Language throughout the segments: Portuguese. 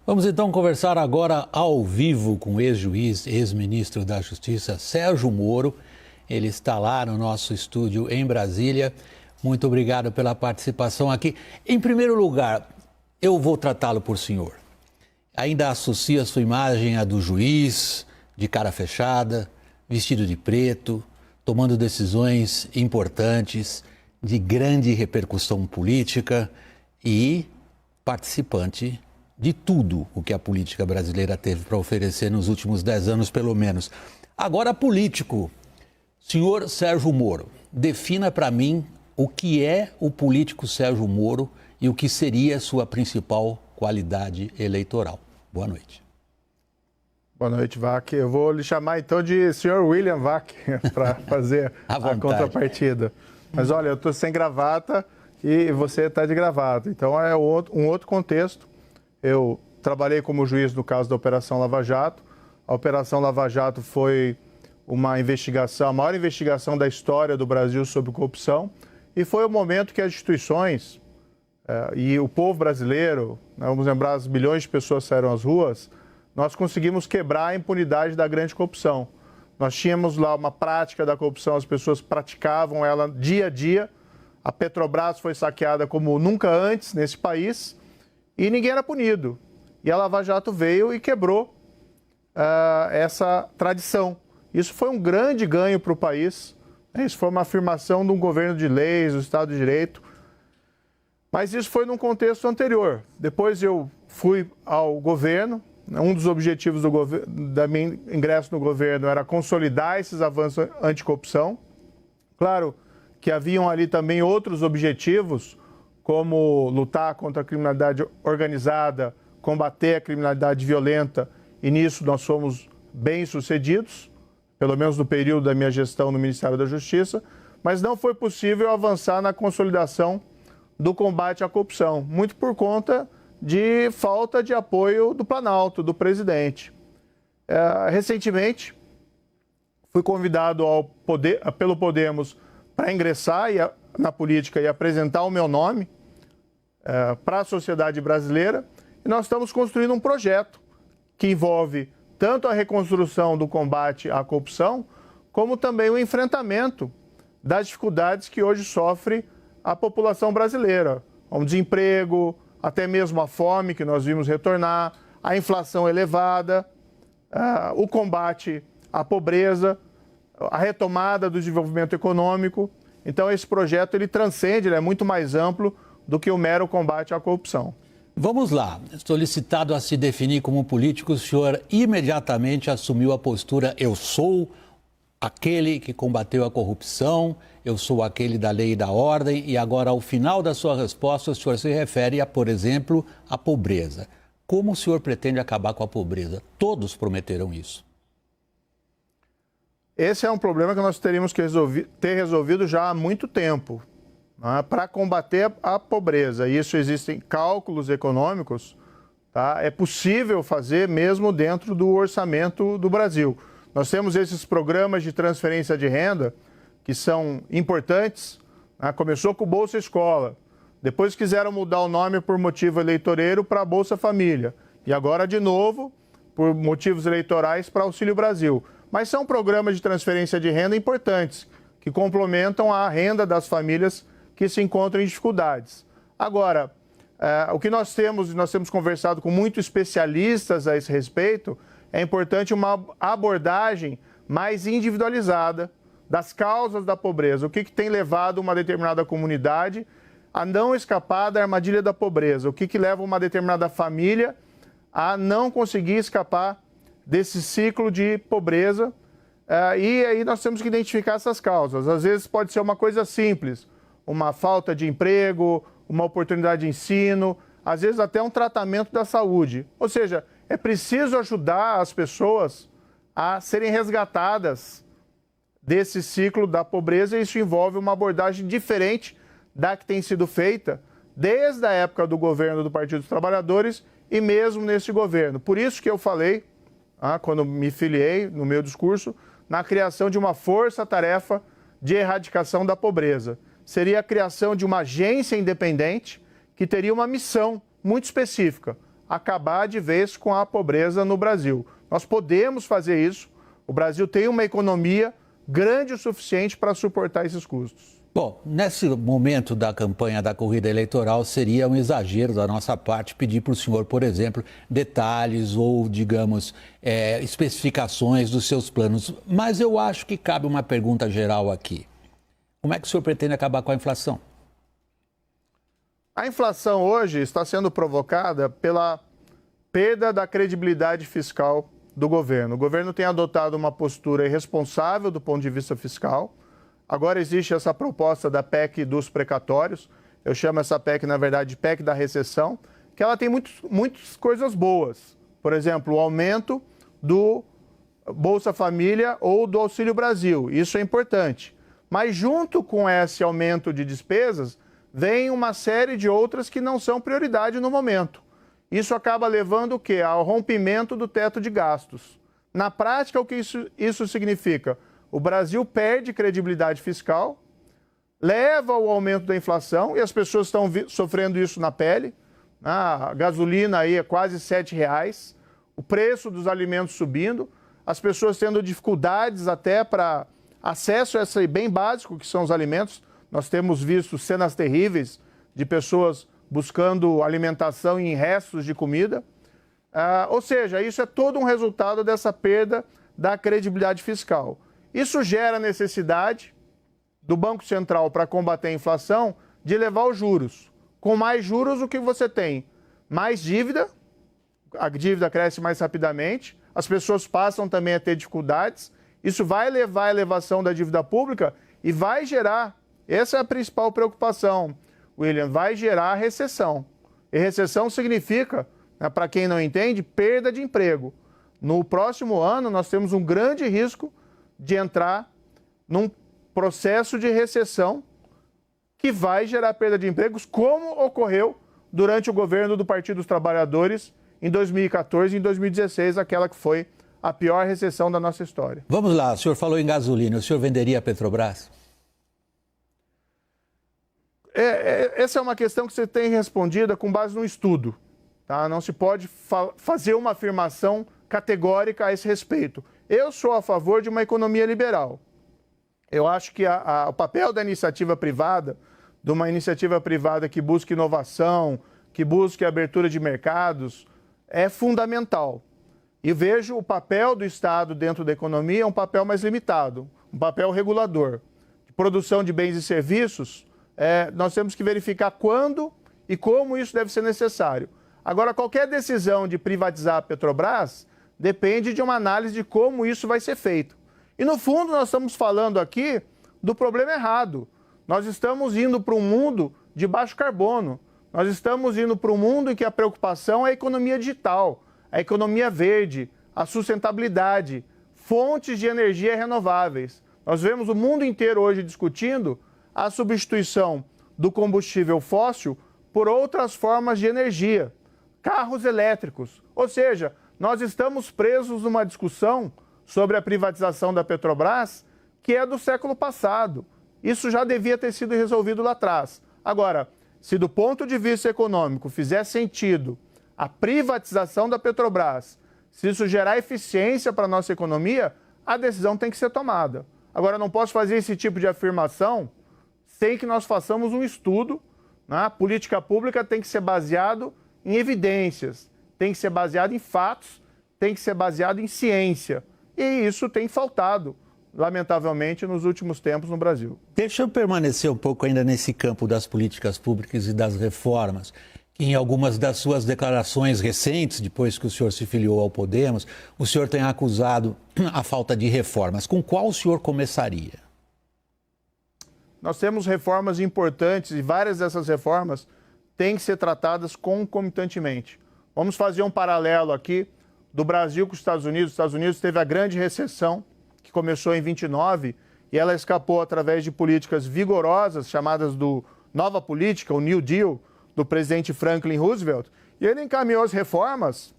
Vamos então conversar agora ao vivo com o ex-juiz, ex-ministro da Justiça, Sérgio Moro. Ele está lá no nosso estúdio em Brasília. Muito obrigado pela participação aqui. Em primeiro lugar, eu vou tratá-lo por senhor. Ainda associa sua imagem à do juiz, de cara fechada, vestido de preto, tomando decisões importantes, de grande repercussão política e participante de tudo o que a política brasileira teve para oferecer nos últimos 10 anos, pelo menos. Agora, político. Senhor Sérgio Moro, defina para mim o que é o político Sérgio Moro e o que seria sua principal qualidade eleitoral. Boa noite. Boa noite, Vac. Eu vou lhe chamar então de senhor William Vac para fazer a contrapartida. Mas olha, eu estou sem gravata e você está de gravata. Então é um outro contexto. Eu trabalhei como juiz no caso da Operação Lava Jato. A Operação Lava Jato foi uma investigação, a maior investigação da história do Brasil sobre corrupção. E foi o momento que as instituições e o povo brasileiro, vamos lembrar, as milhões de pessoas saíram às ruas, nós conseguimos quebrar a impunidade da grande corrupção. Nós tínhamos lá uma prática da corrupção, as pessoas praticavam ela dia a dia. A Petrobras foi saqueada como nunca antes nesse país e ninguém era punido. E a Lava Jato veio e quebrou essa tradição. Isso foi um grande ganho para o país. Isso foi uma afirmação de um governo de leis, do Estado de Direito. Mas isso foi num contexto anterior. Depois eu fui ao governo. Um dos objetivos da meu ingresso no governo era consolidar esses avanços anticorrupção. Claro que haviam ali também outros objetivos, como lutar contra a criminalidade organizada, combater a criminalidade violenta, e nisso nós fomos bem-sucedidos, pelo menos no período da minha gestão no Ministério da Justiça, mas não foi possível avançar na consolidação do combate à corrupção, muito por conta de falta de apoio do Planalto, do presidente. Recentemente, fui convidado pelo Podemos para ingressar na política e apresentar o meu nome para a sociedade brasileira, e nós estamos construindo um projeto que envolve tanto a reconstrução do combate à corrupção, como também o enfrentamento das dificuldades que hoje sofre a população brasileira, como desemprego, até mesmo a fome que nós vimos retornar, a inflação elevada, o combate à pobreza, a retomada do desenvolvimento econômico. Então esse projeto ele transcende, ele é muito mais amplo do que o mero combate à corrupção. Vamos lá. Solicitado a se definir como político, o senhor imediatamente assumiu a postura: eu sou aquele que combateu a corrupção, eu sou aquele da lei e da ordem, e agora, ao final da sua resposta, o senhor se refere a, por exemplo, a pobreza. Como o senhor pretende acabar com a pobreza? Todos prometeram isso. Esse é um problema que nós teríamos que ter resolvido já há muito tempo, para combater a pobreza. Isso existem cálculos econômicos, tá? É possível fazer mesmo dentro do orçamento do Brasil. Nós temos esses programas de transferência de renda que são importantes. Começou com o Bolsa Escola, depois quiseram mudar o nome por motivo eleitoreiro para Bolsa Família e agora de novo, por motivos eleitorais, para Auxílio Brasil. Mas são programas de transferência de renda importantes, que complementam a renda das famílias que se encontram em dificuldades. Agora, o que nós temos conversado com muitos especialistas a esse respeito, é importante uma abordagem mais individualizada das causas da pobreza. O que tem levado uma determinada comunidade a não escapar da armadilha da pobreza? O que leva uma determinada família a não conseguir escapar desse ciclo de pobreza? E aí nós temos que identificar essas causas. Às vezes pode ser uma coisa simples, uma falta de emprego, uma oportunidade de ensino, às vezes até um tratamento da saúde. Ou seja, é preciso ajudar as pessoas a serem resgatadas desse ciclo da pobreza, e isso envolve uma abordagem diferente da que tem sido feita desde a época do governo do Partido dos Trabalhadores e mesmo nesse governo. Por isso que eu falei, quando me filiei no meu discurso, na criação de uma força-tarefa de erradicação da pobreza. Seria a criação de uma agência independente que teria uma missão muito específica: acabar de vez com a pobreza no Brasil. Nós podemos fazer isso. O Brasil tem uma economia grande o suficiente para suportar esses custos. Bom, nesse momento da campanha da corrida eleitoral, seria um exagero da nossa parte pedir para o senhor, por exemplo, detalhes ou, digamos, especificações dos seus planos. Mas eu acho que cabe uma pergunta geral aqui. Como é que o senhor pretende acabar com a inflação? A inflação hoje está sendo provocada pela perda da credibilidade fiscal do governo. O governo tem adotado uma postura irresponsável do ponto de vista fiscal. Agora existe essa proposta da PEC dos precatórios. Eu chamo essa PEC, na verdade, de PEC da recessão, que ela tem muitas coisas boas. Por exemplo, o aumento do Bolsa Família ou do Auxílio Brasil. Isso é importante. Mas junto com esse aumento de despesas, vem uma série de outras que não são prioridade no momento. Isso acaba levando o quê? Ao rompimento do teto de gastos. Na prática, o que isso significa? O Brasil perde credibilidade fiscal, leva ao aumento da inflação, e as pessoas estão sofrendo isso na pele. A gasolina aí é quase R$7, o preço dos alimentos subindo, as pessoas tendo dificuldades até para acesso a esse bem básico que são os alimentos. Nós temos visto cenas terríveis de pessoas buscando alimentação em restos de comida. Ou seja, isso é todo um resultado dessa perda da credibilidade fiscal. Isso gera necessidade do Banco Central para combater a inflação de elevar os juros. Com mais juros, o que você tem? Mais dívida, a dívida cresce mais rapidamente, as pessoas passam também a ter dificuldades, isso vai levar à elevação da dívida pública e vai gerar, essa é a principal preocupação, William, vai gerar recessão. E recessão significa, para quem não entende, perda de emprego. No próximo ano, nós temos um grande risco de entrar num processo de recessão que vai gerar perda de empregos, como ocorreu durante o governo do Partido dos Trabalhadores em 2014 e em 2016, aquela que foi a pior recessão da nossa história. Vamos lá, o senhor falou em gasolina, o senhor venderia a Petrobras? Essa é uma questão que você tem respondida com base no estudo. Tá? Não se pode fazer uma afirmação categórica a esse respeito. Eu sou a favor de uma economia liberal. Eu acho que o papel da iniciativa privada, de uma iniciativa privada que busque inovação, que busque abertura de mercados, é fundamental. E vejo o papel do Estado dentro da economia um papel mais limitado, um papel regulador. De produção de bens e serviços, nós temos que verificar quando e como isso deve ser necessário. Agora, qualquer decisão de privatizar a Petrobras depende de uma análise de como isso vai ser feito. E, no fundo, nós estamos falando aqui do problema errado. Nós estamos indo para um mundo de baixo carbono. Nós estamos indo para um mundo em que a preocupação é a economia digital, a economia verde, a sustentabilidade, fontes de energia renováveis. Nós vemos o mundo inteiro hoje discutindo a substituição do combustível fóssil por outras formas de energia, carros elétricos. Ou seja, nós estamos presos numa discussão sobre a privatização da Petrobras que é do século passado. Isso já devia ter sido resolvido lá atrás. Agora, se do ponto de vista econômico fizer sentido a privatização da Petrobras, se isso gerar eficiência para a nossa economia, a decisão tem que ser tomada. Agora, não posso fazer esse tipo de afirmação sem que nós façamos um estudo. A política pública tem que ser baseado em evidências, tem que ser baseado em fatos, tem que ser baseado em ciência. E isso tem faltado, lamentavelmente, nos últimos tempos no Brasil. Deixa eu permanecer um pouco ainda nesse campo das políticas públicas e das reformas, que em algumas das suas declarações recentes, depois que o senhor se filiou ao Podemos, o senhor tem acusado a falta de reformas. Com qual o senhor começaria? Nós temos reformas importantes e várias dessas reformas têm que ser tratadas concomitantemente. Vamos fazer um paralelo aqui do Brasil com os Estados Unidos. Os Estados Unidos teve a grande recessão, que começou em 29, e ela escapou através de políticas vigorosas, chamadas do Nova Política, o New Deal, do presidente Franklin Roosevelt, e ele encaminhou as reformas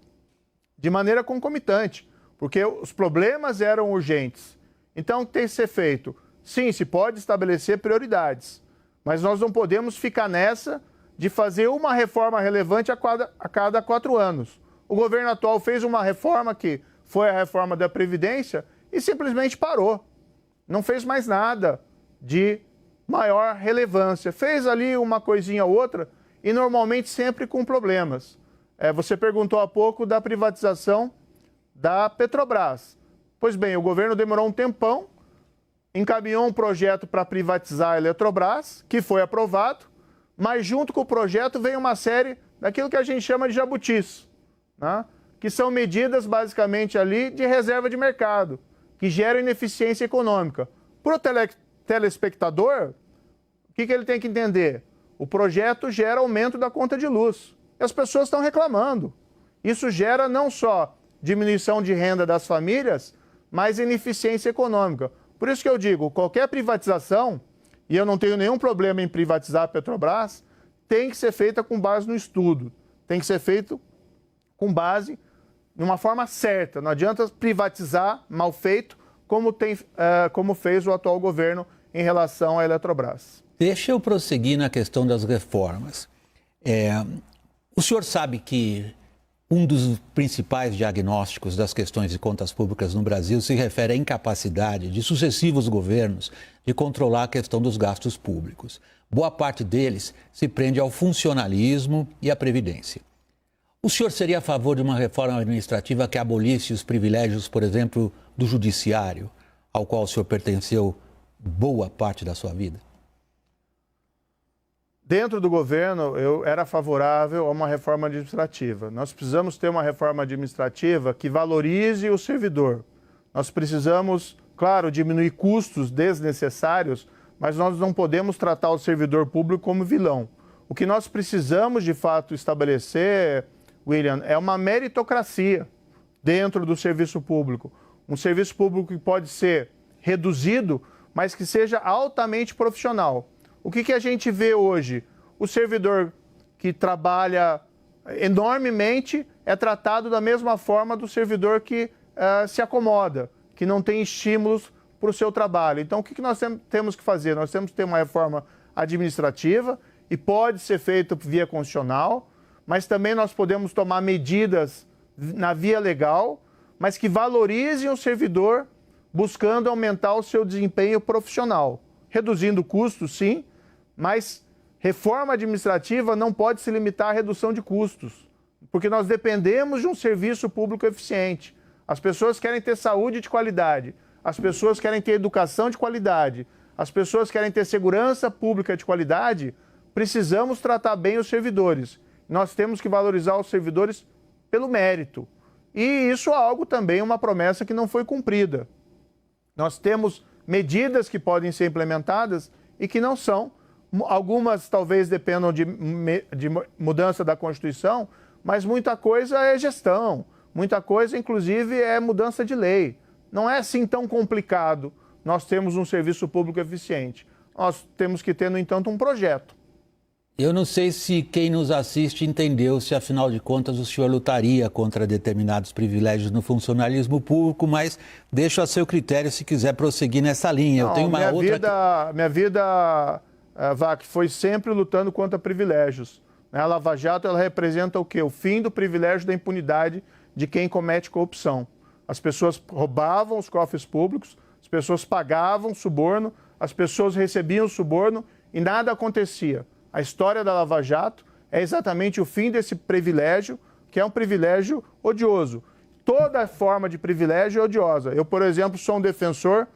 de maneira concomitante, porque os problemas eram urgentes. Então, o que tem que ser feito? Sim, se pode estabelecer prioridades, mas nós não podemos ficar nessa de fazer uma reforma relevante a cada 4 anos. O governo atual fez uma reforma que foi a reforma da Previdência e simplesmente parou. Não fez mais nada de maior relevância. Fez ali uma coisinha ou outra e normalmente sempre com problemas. Você perguntou há pouco da privatização da Petrobras. Pois bem, o governo demorou um tempão, encaminhou um projeto para privatizar a Eletrobras, que foi aprovado, mas junto com o projeto veio uma série daquilo que a gente chama de jabutis, né? Que são medidas basicamente ali de reserva de mercado, que geram ineficiência econômica. Para o telespectador, o que ele tem que entender? O projeto gera aumento da conta de luz. E as pessoas estão reclamando. Isso gera não só diminuição de renda das famílias, mas ineficiência econômica. Por isso que eu digo, qualquer privatização, e eu não tenho nenhum problema em privatizar a Petrobras, tem que ser feita com base no estudo. Tem que ser feito com base de uma forma certa. Não adianta privatizar mal feito, como fez o atual governo em relação à Eletrobras. Deixa eu prosseguir na questão das reformas. O senhor sabe que um dos principais diagnósticos das questões de contas públicas no Brasil se refere à incapacidade de sucessivos governos de controlar a questão dos gastos públicos. Boa parte deles se prende ao funcionalismo e à previdência. O senhor seria a favor de uma reforma administrativa que abolisse os privilégios, por exemplo, do judiciário, ao qual o senhor pertenceu boa parte da sua vida? Dentro do governo, eu era favorável a uma reforma administrativa. Nós precisamos ter uma reforma administrativa que valorize o servidor. Nós precisamos, claro, diminuir custos desnecessários, mas nós não podemos tratar o servidor público como vilão. O que nós precisamos, de fato, estabelecer, William, é uma meritocracia dentro do serviço público. Um serviço público que pode ser reduzido, mas que seja altamente profissional. O que a gente vê hoje? O servidor que trabalha enormemente é tratado da mesma forma do servidor que se acomoda, que não tem estímulos para o seu trabalho. Então, o que nós temos que fazer? Nós temos que ter uma reforma administrativa e pode ser feita via constitucional, mas também nós podemos tomar medidas na via legal, mas que valorizem o servidor buscando aumentar o seu desempenho profissional. Reduzindo custos, sim, mas reforma administrativa não pode se limitar à redução de custos, porque nós dependemos de um serviço público eficiente. As pessoas querem ter saúde de qualidade, as pessoas querem ter educação de qualidade, as pessoas querem ter segurança pública de qualidade. Precisamos tratar bem os servidores. Nós temos que valorizar os servidores pelo mérito. E isso é algo também, uma promessa que não foi cumprida. Nós temos medidas que podem ser implementadas e que não são. Algumas talvez dependam de mudança da Constituição, mas muita coisa é gestão, muita coisa, inclusive, é mudança de lei. Não é assim tão complicado nós termos um serviço público eficiente. Nós temos que ter, no entanto, um projeto. Eu não sei se quem nos assiste entendeu se, afinal de contas, o senhor lutaria contra determinados privilégios no funcionalismo público, mas deixo a seu critério se quiser prosseguir nessa linha. Não, eu tenho uma minha vida, Vac, foi sempre lutando contra privilégios. A Lava Jato, ela representa o quê? O fim do privilégio da impunidade de quem comete corrupção. As pessoas roubavam os cofres públicos, as pessoas pagavam suborno, as pessoas recebiam suborno e nada acontecia. A história da Lava Jato é exatamente o fim desse privilégio, que é um privilégio odioso. Toda forma de privilégio é odiosa. Eu, por exemplo, sou um defensor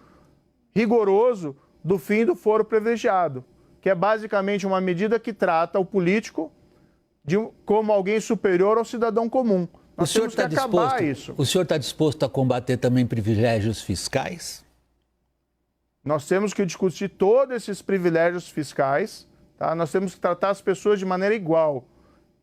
rigoroso do fim do foro privilegiado, que é basicamente uma medida que trata o político como alguém superior ao cidadão comum. Nós temos que acabar isso. O senhor está disposto a combater também privilégios fiscais? Nós temos que discutir todos esses privilégios fiscais. Tá? Nós temos que tratar as pessoas de maneira igual.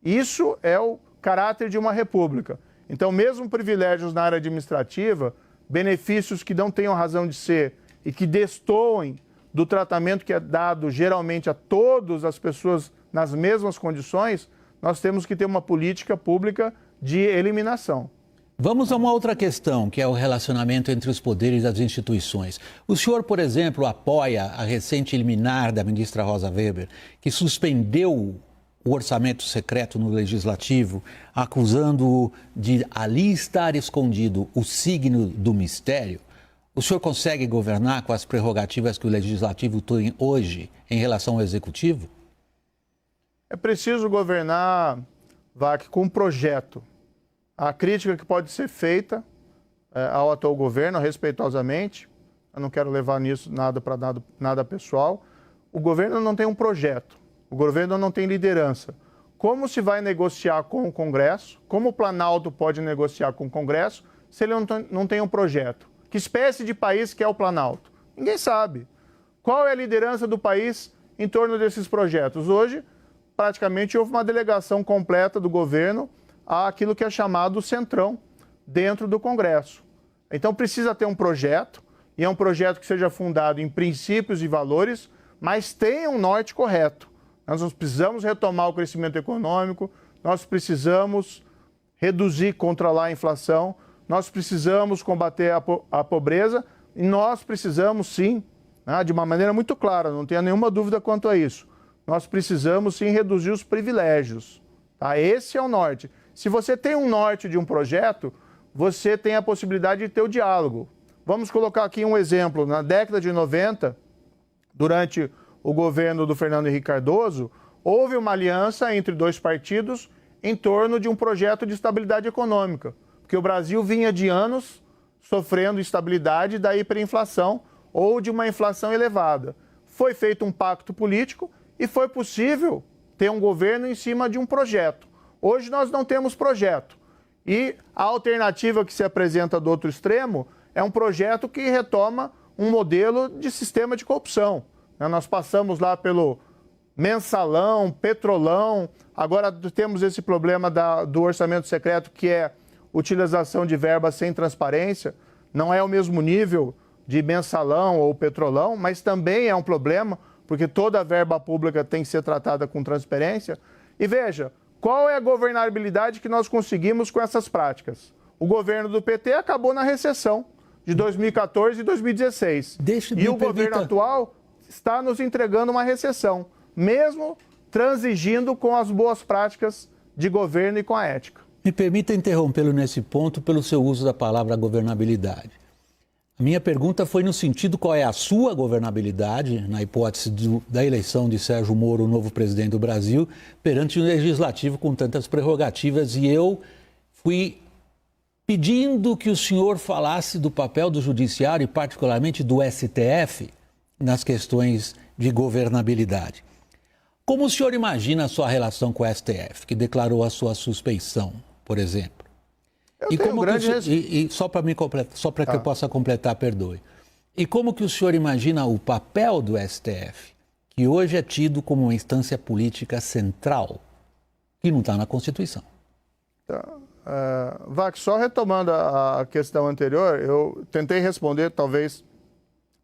Isso é o caráter de uma república. Então, mesmo privilégios na área administrativa, benefícios que não tenham razão de ser e que destoem do tratamento que é dado geralmente a todas as pessoas nas mesmas condições, nós temos que ter uma política pública de eliminação. Vamos a uma outra questão, que é o relacionamento entre os poderes e as instituições. O senhor, por exemplo, apoia a recente liminar da ministra Rosa Weber, que suspendeu o orçamento secreto no Legislativo, acusando-o de ali estar escondido o signo do mistério, o senhor consegue governar com as prerrogativas que o Legislativo tem hoje em relação ao Executivo? É preciso governar, Vac, com um projeto. A crítica que pode ser feita ao atual governo, respeitosamente, eu não quero levar nisso nada pessoal, o governo não tem um projeto, o governo não tem liderança. Como se vai negociar com o Congresso? Como o Planalto pode negociar com o Congresso se ele não tem um projeto? Que espécie de país que é o Planalto? Ninguém sabe. Qual é a liderança do país em torno desses projetos? Hoje, praticamente, houve uma delegação completa do governo àquilo que é chamado Centrão dentro do Congresso. Então, precisa ter um projeto, e é um projeto que seja fundado em princípios e valores, mas tenha um norte correto. Nós precisamos retomar o crescimento econômico, nós precisamos reduzir, controlar a inflação, nós precisamos combater a pobreza e nós precisamos, sim, de uma maneira muito clara, não tenha nenhuma dúvida quanto a isso, nós precisamos, sim, reduzir os privilégios. Tá? Esse é o norte. Se você tem um norte de um projeto, você tem a possibilidade de ter o diálogo. Vamos colocar aqui um exemplo. Na década de 90, durante o governo do Fernando Henrique Cardoso, houve uma aliança entre dois partidos em torno de um projeto de estabilidade econômica, porque o Brasil vinha de anos sofrendo instabilidade da hiperinflação ou de uma inflação elevada. Foi feito um pacto político e foi possível ter um governo em cima de um projeto. Hoje nós não temos projeto. E a alternativa que se apresenta do outro extremo é um projeto que retoma um modelo de sistema de corrupção. Nós passamos lá pelo mensalão, petrolão, agora temos esse problema do orçamento secreto, que é utilização de verbas sem transparência. Não é o mesmo nível de mensalão ou petrolão, mas também é um problema, porque toda a verba pública tem que ser tratada com transparência. E veja, qual é a governabilidade que nós conseguimos com essas práticas? O governo do PT acabou na recessão de 2014 e 2016. E o governo atual está nos entregando uma recessão, mesmo transigindo com as boas práticas de governo e com a ética. Me permita interrompê-lo nesse ponto pelo seu uso da palavra governabilidade. A minha pergunta foi no sentido qual é a sua governabilidade, na hipótese da eleição de Sérgio Moro, o novo presidente do Brasil, perante um legislativo com tantas prerrogativas, e eu fui pedindo que o senhor falasse do papel do judiciário e particularmente do STF nas questões de governabilidade. Como o senhor imagina a sua relação com o STF, que declarou a sua suspeição, por exemplo? Só para que eu possa completar, perdoe. E como que o senhor imagina o papel do STF, que hoje é tido como uma instância política central, que não está na Constituição? Vac, só retomando a questão anterior, eu tentei responder, talvez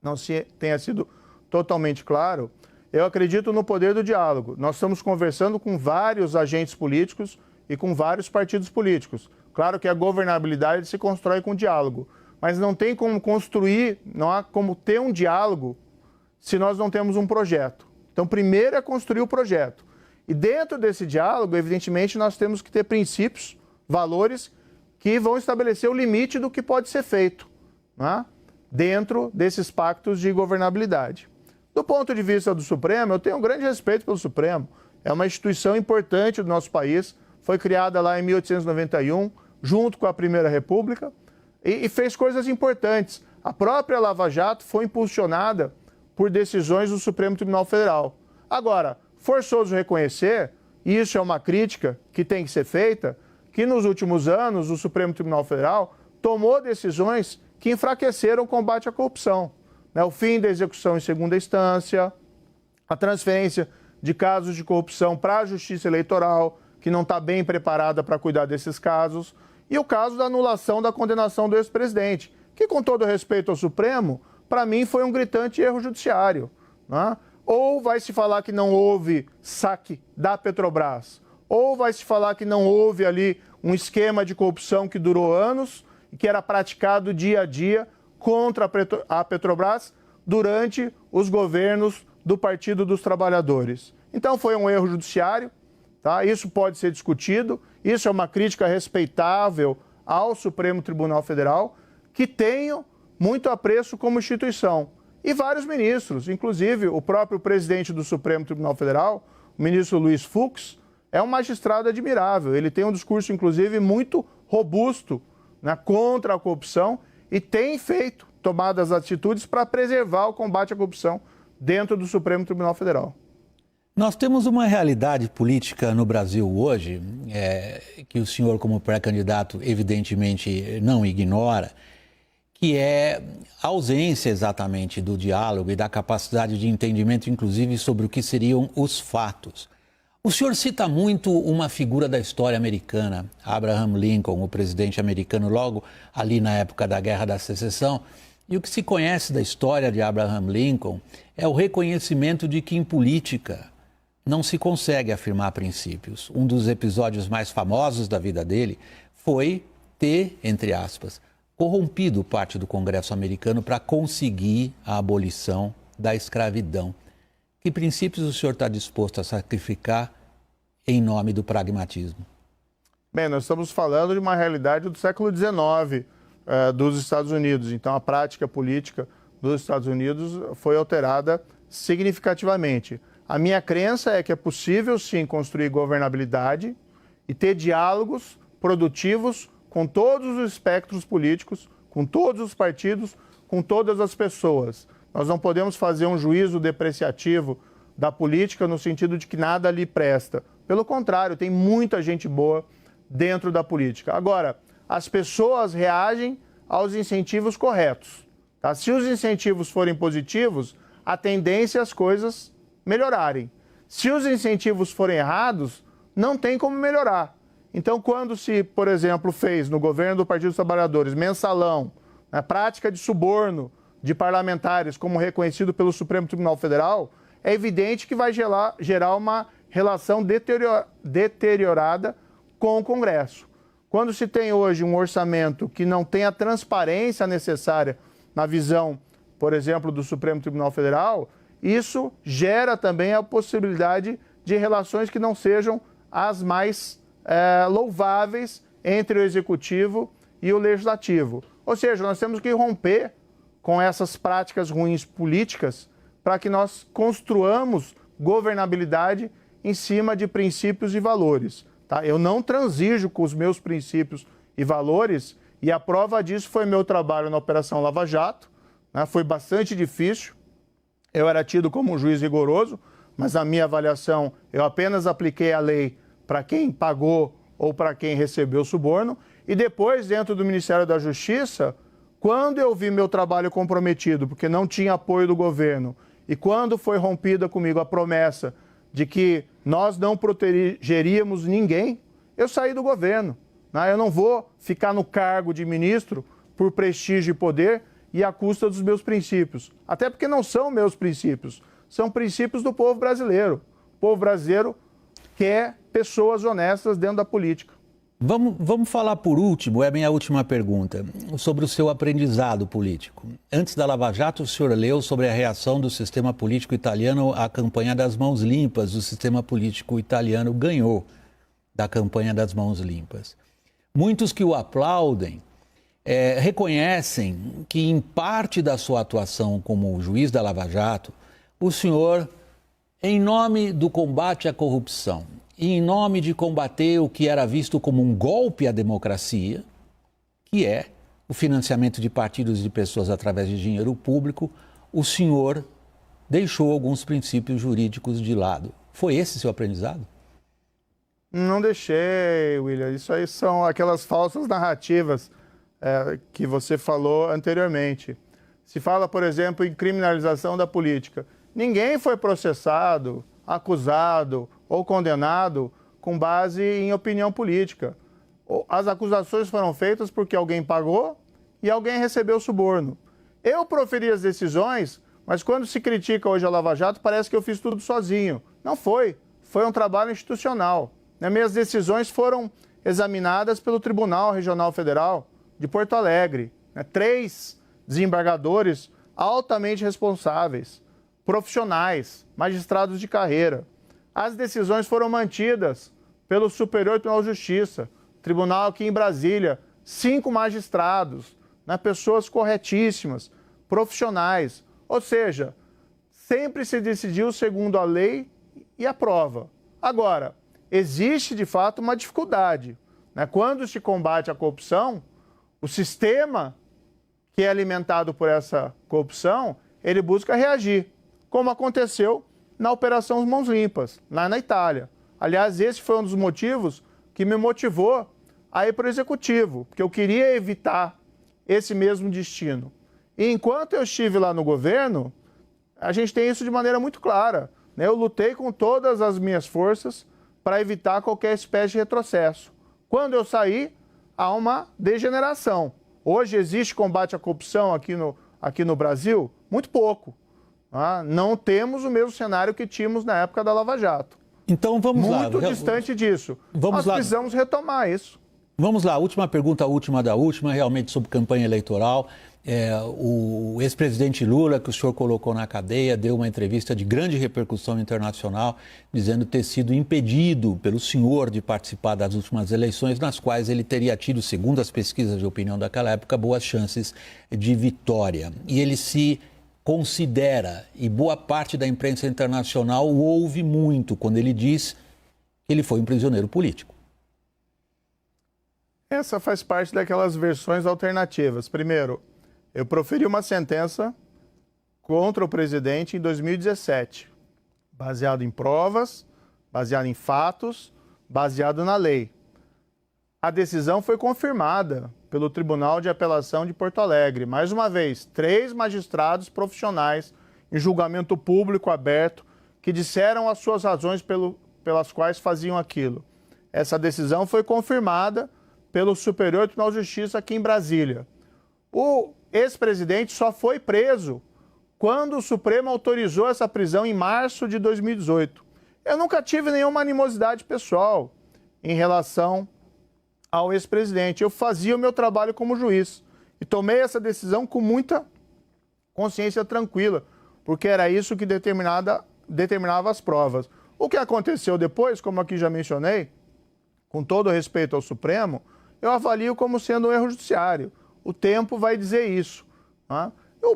não tenha sido totalmente claro. Eu acredito no poder do diálogo. Nós estamos conversando com vários agentes políticos e com vários partidos políticos. Claro que a governabilidade se constrói com diálogo, mas não tem como construir, não há como ter um diálogo se nós não temos um projeto. Então, primeiro é construir o projeto. E dentro desse diálogo, evidentemente, nós temos que ter princípios, valores que vão estabelecer o limite do que pode ser feito, né, dentro desses pactos de governabilidade. Do ponto de vista do Supremo, eu tenho um grande respeito pelo Supremo. É uma instituição importante do nosso país, foi criada lá em 1891, junto com a Primeira República, e fez coisas importantes. A própria Lava Jato foi impulsionada por decisões do Supremo Tribunal Federal. Agora, forçoso reconhecer, e isso é uma crítica que tem que ser feita, que nos últimos anos o Supremo Tribunal Federal tomou decisões que enfraqueceram o combate à corrupção. O fim da execução em segunda instância, a transferência de casos de corrupção para a Justiça Eleitoral, que não está bem preparada para cuidar desses casos, e o caso da anulação da condenação do ex-presidente, que, com todo respeito ao Supremo, para mim foi um gritante erro judiciário. Né? Ou vai se falar que não houve saque da Petrobras, ou vai se falar que não houve ali um esquema de corrupção que durou anos e que era praticado dia a dia contra a Petrobras durante os governos do Partido dos Trabalhadores. Então foi um erro judiciário, tá? Isso pode ser discutido, isso é uma crítica respeitável ao Supremo Tribunal Federal, que tenho muito apreço como instituição. E vários ministros, inclusive o próprio presidente do Supremo Tribunal Federal, o ministro Luiz Fux, é um magistrado admirável. Ele tem um discurso, inclusive, muito robusto, né, contra a corrupção e tem tomado as atitudes para preservar o combate à corrupção dentro do Supremo Tribunal Federal. Nós temos uma realidade política no Brasil hoje, que o senhor, como pré-candidato, evidentemente não ignora, que é a ausência exatamente do diálogo e da capacidade de entendimento, inclusive, sobre o que seriam os fatos. O senhor cita muito uma figura da história americana, Abraham Lincoln, o presidente americano, logo ali na época da Guerra da Secessão. E o que se conhece da história de Abraham Lincoln é o reconhecimento de que em política não se consegue afirmar princípios. Um dos episódios mais famosos da vida dele foi ter, entre aspas, corrompido parte do Congresso americano para conseguir a abolição da escravidão. Que princípios o senhor está disposto a sacrificar em nome do pragmatismo? Bem, nós estamos falando de uma realidade do século XIX dos Estados Unidos. Então, a prática política dos Estados Unidos foi alterada significativamente. A minha crença é que é possível, sim, construir governabilidade e ter diálogos produtivos com todos os espectros políticos, com todos os partidos, com todas as pessoas. Nós não podemos fazer um juízo depreciativo da política no sentido de que nada lhe presta. Pelo contrário, tem muita gente boa dentro da política. Agora, as pessoas reagem aos incentivos corretos. Tá? Se os incentivos forem positivos, a tendência é as coisas melhorarem. Se os incentivos forem errados, não tem como melhorar. Então, quando se, por exemplo, fez no governo do Partido dos Trabalhadores mensalão, a prática de suborno de parlamentares, como reconhecido pelo Supremo Tribunal Federal, é evidente que vai gerar uma relação deteriorada com o Congresso. Quando se tem hoje um orçamento que não tem a transparência necessária na visão, por exemplo, do Supremo Tribunal Federal, isso gera também a possibilidade de relações que não sejam as mais louváveis entre o Executivo e o Legislativo. Ou seja, nós temos que romper com essas práticas ruins políticas para que nós construamos governabilidade em cima de princípios e valores. Tá? Eu não transijo com os meus princípios e valores e a prova disso foi meu trabalho na Operação Lava Jato. Né? Foi bastante difícil. Eu era tido como um juiz rigoroso, mas na minha avaliação eu apenas apliquei a lei para quem pagou ou para quem recebeu suborno. E depois, dentro do Ministério da Justiça, quando eu vi meu trabalho comprometido, porque não tinha apoio do governo, e quando foi rompida comigo a promessa de que nós não protegeríamos ninguém, eu saí do governo. Né? Eu não vou ficar no cargo de ministro por prestígio e poder e à custa dos meus princípios. Até porque não são meus princípios, são princípios do povo brasileiro. O povo brasileiro quer pessoas honestas dentro da política. Vamos falar por último, é a minha última pergunta, sobre o seu aprendizado político. Antes da Lava Jato, o senhor leu sobre a reação do sistema político italiano à campanha das mãos limpas. O sistema político italiano ganhou da campanha das mãos limpas. Muitos que o aplaudem reconhecem que, em parte da sua atuação como juiz da Lava Jato, o senhor, em nome do combate à corrupção, e em nome de combater o que era visto como um golpe à democracia, que é o financiamento de partidos e de pessoas através de dinheiro público, o senhor deixou alguns princípios jurídicos de lado. Foi esse seu aprendizado? Não deixei, William. Isso aí são aquelas falsas narrativas que você falou anteriormente. Se fala, por exemplo, em criminalização da política. Ninguém foi processado, acusado ou condenado com base em opinião política. As acusações foram feitas porque alguém pagou e alguém recebeu suborno. Eu proferi as decisões, mas quando se critica hoje a Lava Jato, parece que eu fiz tudo sozinho. Não foi. Foi um trabalho institucional. Minhas decisões foram examinadas pelo Tribunal Regional Federal de Porto Alegre. 3 desembargadores altamente responsáveis, profissionais, magistrados de carreira. As decisões foram mantidas pelo Superior Tribunal de Justiça, tribunal aqui em Brasília, 5 magistrados, né, pessoas corretíssimas, profissionais. Ou seja, sempre se decidiu segundo a lei e a prova. Agora, existe de fato uma dificuldade, né? Quando se combate a corrupção, o sistema que é alimentado por essa corrupção, ele busca reagir, como aconteceu na Operação Mãos Limpas, lá na Itália. Aliás, esse foi um dos motivos que me motivou a ir para o Executivo, porque eu queria evitar esse mesmo destino. E enquanto eu estive lá no governo, a gente tem isso de maneira muito clara, né? Eu lutei com todas as minhas forças para evitar qualquer espécie de retrocesso. Quando eu saí, há uma degeneração. Hoje existe combate à corrupção aqui no Brasil? Muito pouco. Tá? Não temos o mesmo cenário que tínhamos na época da Lava Jato. Então vamos lá. Muito distante disso. Nós precisamos retomar isso. Vamos lá, última pergunta, a última da última, realmente sobre campanha eleitoral. O ex-presidente Lula, que o senhor colocou na cadeia, deu uma entrevista de grande repercussão internacional, dizendo ter sido impedido pelo senhor de participar das últimas eleições, nas quais ele teria tido, segundo as pesquisas de opinião daquela época, boas chances de vitória. E ele se considera, e boa parte da imprensa internacional o ouve muito, quando ele diz que ele foi um prisioneiro político. Essa faz parte daquelas versões alternativas. Primeiro, eu proferi uma sentença contra o presidente em 2017, baseado em provas, baseado em fatos, baseado na lei. A decisão foi confirmada pelo Tribunal de Apelação de Porto Alegre. Mais uma vez, 3 magistrados profissionais em julgamento público aberto que disseram as suas razões pelas quais faziam aquilo. Essa decisão foi confirmada pelo Superior Tribunal de Justiça aqui em Brasília. O ex-presidente só foi preso quando o Supremo autorizou essa prisão em março de 2018. Eu nunca tive nenhuma animosidade pessoal em relação ao ex-presidente. Eu fazia o meu trabalho como juiz e tomei essa decisão com muita consciência tranquila, porque era isso que determinava as provas. O que aconteceu depois, como aqui já mencionei, com todo respeito ao Supremo, eu avalio como sendo um erro judiciário. O tempo vai dizer isso. Tá? O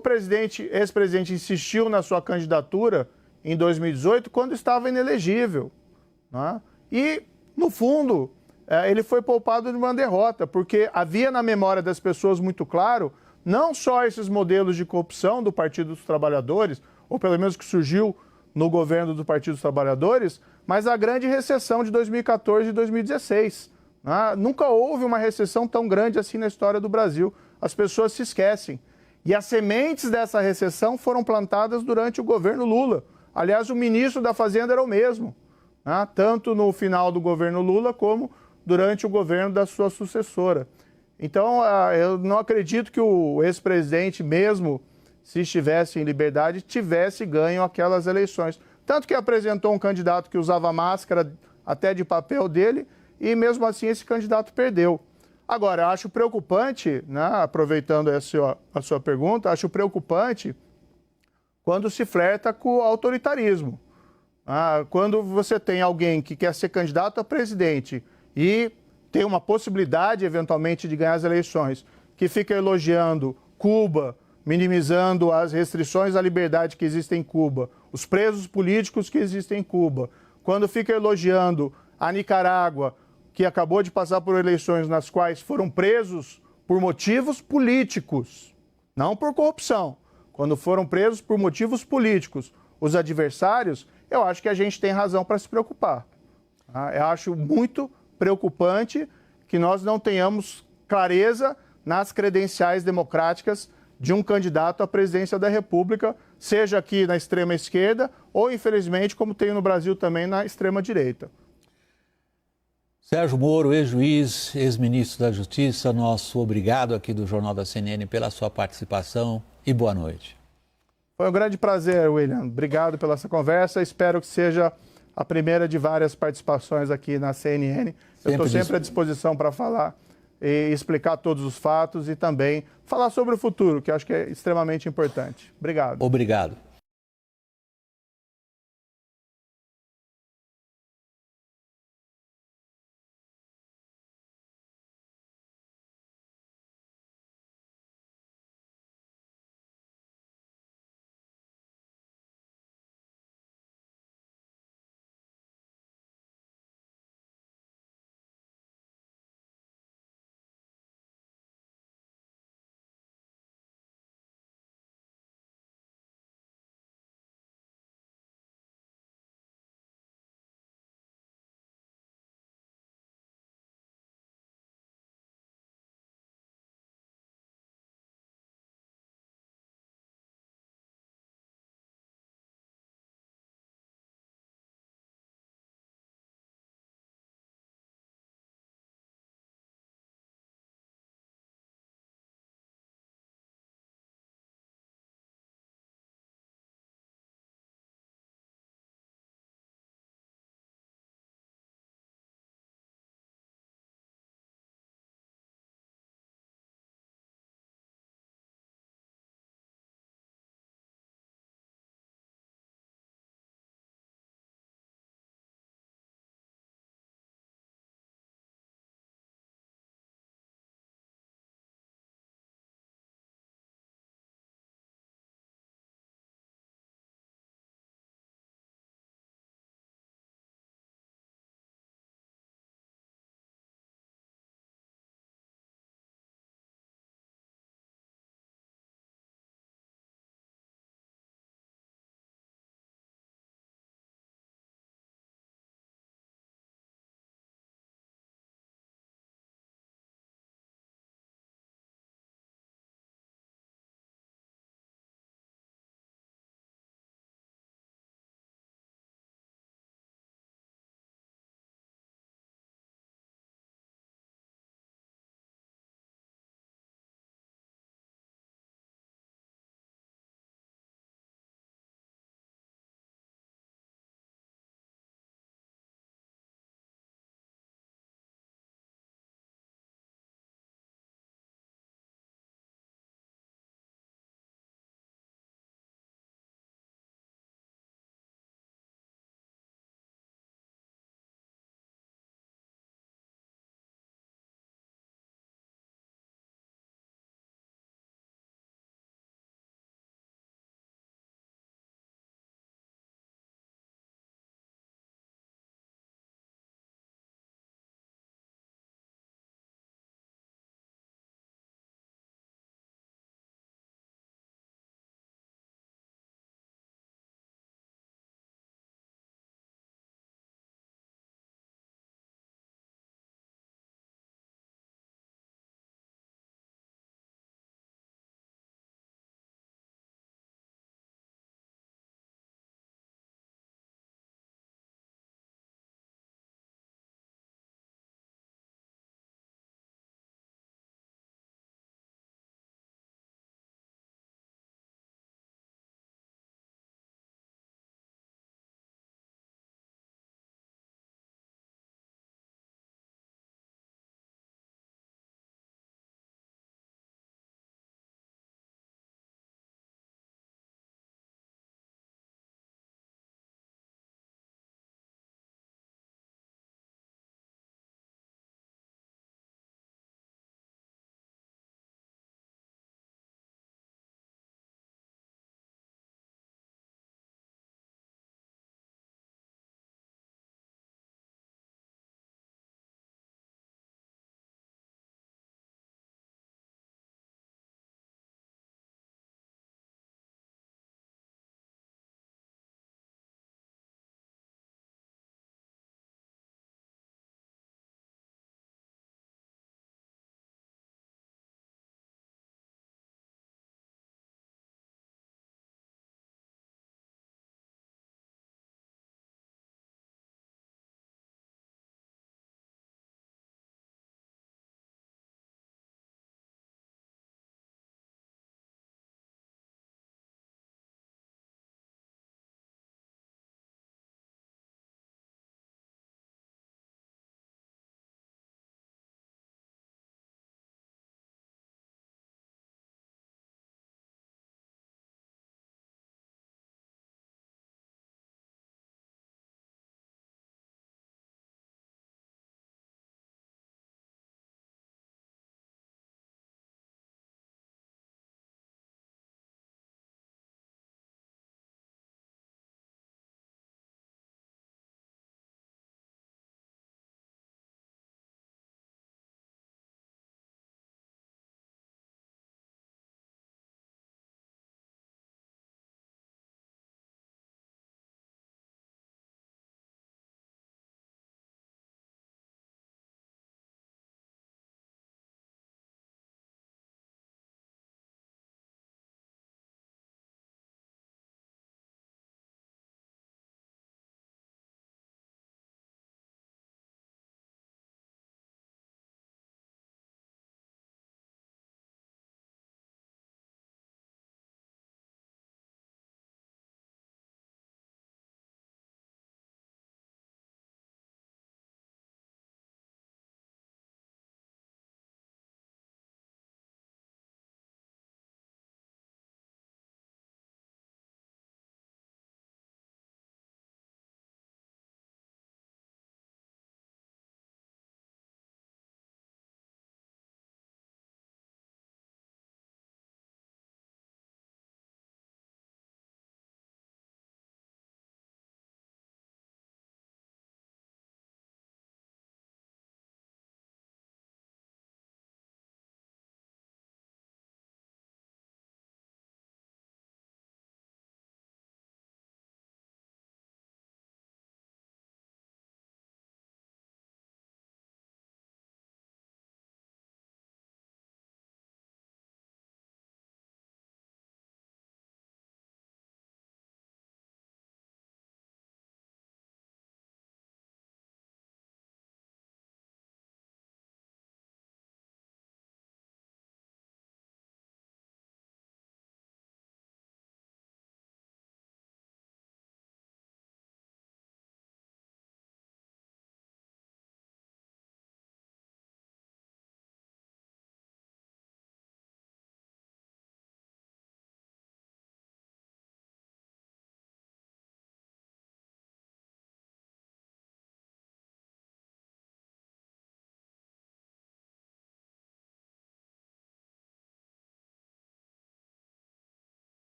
ex-presidente insistiu na sua candidatura em 2018 quando estava inelegível. Tá? E, no fundo, ele foi poupado de uma derrota, porque havia na memória das pessoas muito claro, não só esses modelos de corrupção do Partido dos Trabalhadores, ou pelo menos que surgiu no governo do Partido dos Trabalhadores, mas a grande recessão de 2014 e 2016. Nunca houve uma recessão tão grande assim na história do Brasil. As pessoas se esquecem. E as sementes dessa recessão foram plantadas durante o governo Lula. Aliás, o ministro da Fazenda era o mesmo, tanto no final do governo Lula como durante o governo da sua sucessora. Então, eu não acredito que o ex-presidente, mesmo se estivesse em liberdade, tivesse ganho aquelas eleições. Tanto que apresentou um candidato que usava máscara até de papel dele, e mesmo assim esse candidato perdeu. Agora, eu acho preocupante, aproveitando a sua pergunta, acho preocupante quando se flerta com o autoritarismo. Quando você tem alguém que quer ser candidato a presidente e tem uma possibilidade, eventualmente, de ganhar as eleições, que fica elogiando Cuba, minimizando as restrições à liberdade que existem em Cuba, os presos políticos que existem em Cuba, quando fica elogiando a Nicarágua, que acabou de passar por eleições nas quais foram presos por motivos políticos, não por corrupção. Quando foram presos por motivos políticos os adversários, eu acho que a gente tem razão para se preocupar. Eu acho muito preocupante que nós não tenhamos clareza nas credenciais democráticas de um candidato à presidência da República, seja aqui na extrema esquerda ou, infelizmente, como tem no Brasil também, na extrema direita. Sérgio Moro, ex-juiz, ex-ministro da Justiça, nosso obrigado aqui do Jornal da CNN pela sua participação e boa noite. Foi um grande prazer, William. Obrigado pela essa conversa. Espero que seja a primeira de várias participações aqui na CNN. Eu estou sempre à disposição para falar e explicar todos os fatos e também falar sobre o futuro, que eu acho que é extremamente importante. Obrigado. Obrigado.